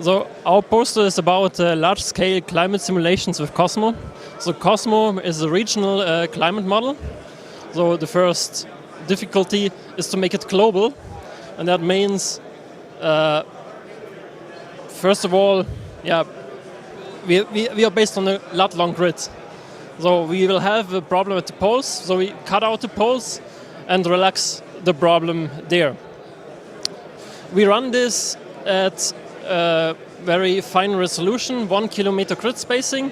So our poster is about large-scale climate simulations with Cosmo. So Cosmo is a regional climate model. So the first difficulty is to make it global, and that means, first of all, we are based on a lat-long grid. So we will have a problem at the poles, so we cut out the poles and relax the problem there. We run this at very fine resolution, 1 kilometer grid spacing,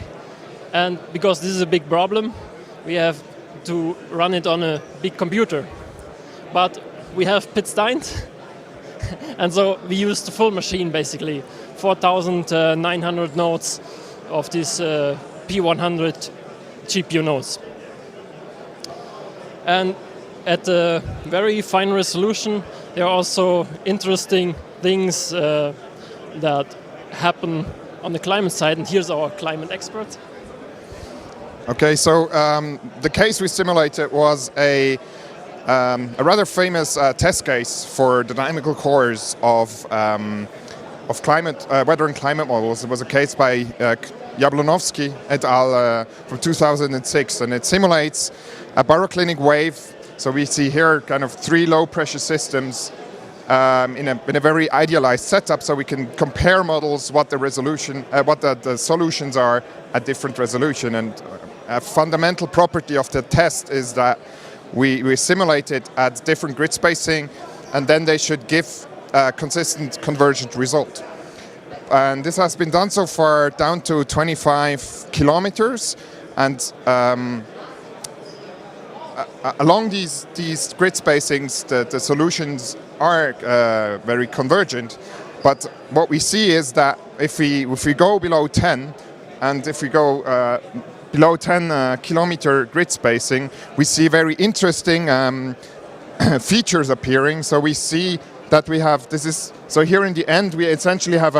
and because this is a big problem, we have to run it on a big computer. But we have Piz Daint, and so we use the full machine basically, 4,900 nodes of this P100 GPU nodes. And at a very fine resolution, there are also interesting things that happen on the climate side, and here's our climate expert. Okay, so the case we simulated was a rather famous test case for the dynamical cores of climate weather and climate models. It was a case by Jablonowski et al. From 2006, and it simulates a baroclinic wave. So we see here kind of 3 low-pressure systems in a very idealized setup, so we can compare models, what the resolution, what the solutions are at different resolution. And a fundamental property of the test is that we simulate it at different grid spacing, and then they should give a consistent convergent result. And this has been done so far down to 25 kilometers, and along these grid spacings, the solutions are very convergent. But what we see is that if we go below 10, and if we go below 10 kilometer grid spacing, we see very interesting features appearing. So we see that we have so here in the end we essentially have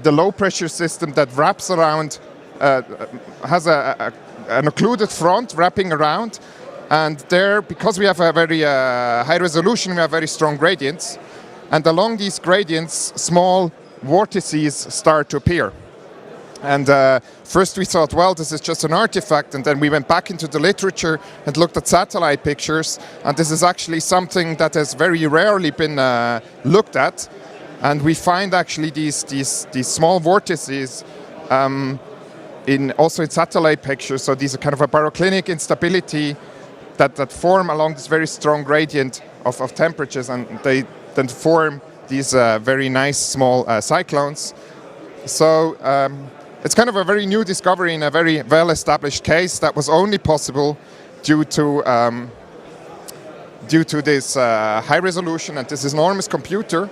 the low pressure system that wraps around, has an occluded front wrapping around, and there, because we have a very high resolution, we have very strong gradients, and along these gradients small vortices start to appear. And first we thought, well, this is just an artifact, and then we went back into the literature and looked at satellite pictures, and this is actually something that has very rarely been looked at, and we find actually these small vortices also in satellite pictures. So these are kind of a baroclinic instability that form along this very strong gradient of temperatures, and they then form these very nice small cyclones. So it's kind of a very new discovery in a very well-established case that was only possible due to this high resolution and this enormous computer.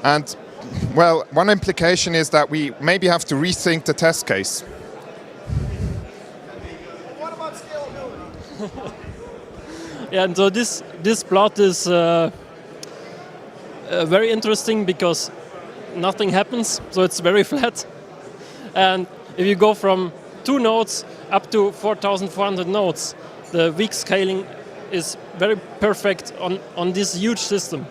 And, well, one implication is that we maybe have to rethink the test case. What about scalability? Yeah, and so this plot is very interesting because nothing happens, so it's very flat. And if you go from 2 nodes up to 4,400 nodes, the weak scaling is very perfect on this huge system.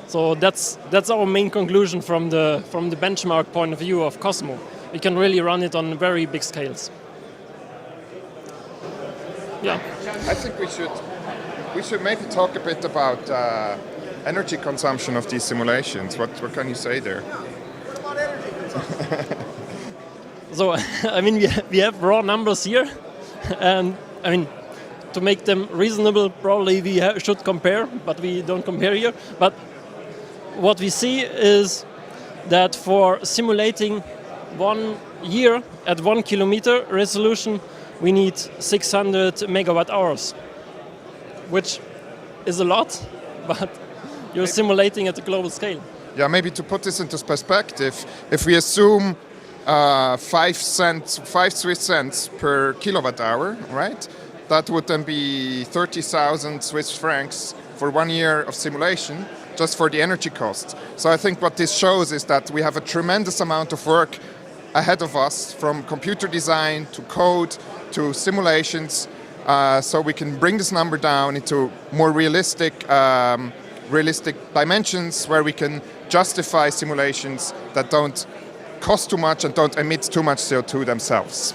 So that's our main conclusion from the benchmark point of view of Cosmo. We can really run it on very big scales. Yeah. I think we should maybe talk a bit about energy consumption of these simulations. What can you say there? So, I mean, we have raw numbers here, and I mean, to make them reasonable, probably we should compare, but we don't compare here. But what we see is that for simulating 1 year at 1 kilometer resolution, we need 600 megawatt hours, which is a lot, but you're simulating at a global scale. Yeah, maybe to put this into perspective, if we assume 5 Swiss cents per kilowatt hour, right? That would then be 30,000 Swiss francs for 1 year of simulation, just for the energy cost. So I think what this shows is that we have a tremendous amount of work ahead of us, from computer design to code to simulations, so we can bring this number down into more realistic realistic dimensions where we can justify simulations that don't cost too much and don't emit too much CO2 themselves.